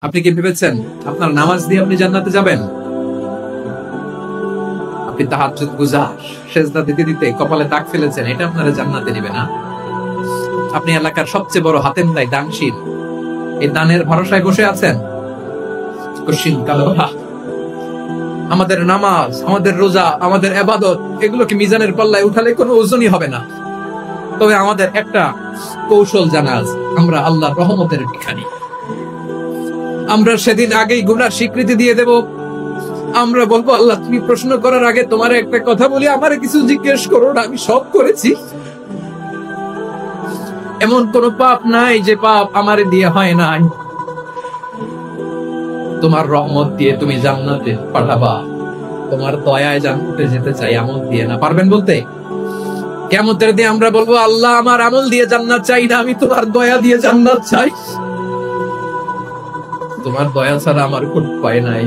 আপনি কি ভেবেছেন আপনার নামাজ দিয়ে আপনি জান্নাতে যাবেন? আপনি তাহাজ্জুদ গুজার, সেজদা দিতে দিতে কপালে দাগ ফেলেছেন, এটা আপনারা জান্নাতে নেবে না। আপনি এলাকার সবচেয়ে বড় হাতেমদাই, দানশীল, এই দানের ভরসায় বসে আছেন। কশিন কালো আমাদের নামাজ, আমাদের রোজা, আমাদের ইবাদত, এগুলোকে মিজানের পাল্লায় উঠালে কোনো ওজনই হবে না। তবে আমাদের একটা কৌশল জানা আছে, আমরা আল্লাহর রহমতের ভিখারি। আমরা সেদিন আগেই গুনার স্বীকৃতি দিয়ে দেব। আমরা বলবো, আল্লাহ তুমি প্রশ্ন করার আগে তোমার একটা কথা বলি, আমারে কিছু জিজ্ঞেস করো না, আমি সব করেছি। এমন কোন পাপ নাই যে পাপ আমারে দিয়ে হয় নাই। তোমার রহমত দিয়ে তুমি জান্নাতে পাঠাবা, তোমার দয়ায় জান্নাতে যেতে চাই, আমল দিয়ে না। পারবেন বলতে? কিয়ামতের দিন আমরা বলবো, আল্লাহ আমার আমল দিয়ে জান্নাত চাই না, আমি তোমার দয়া দিয়ে জান্নাত চাই। তোমার দয়া ছাড়া আমার কোন উপায় নাই।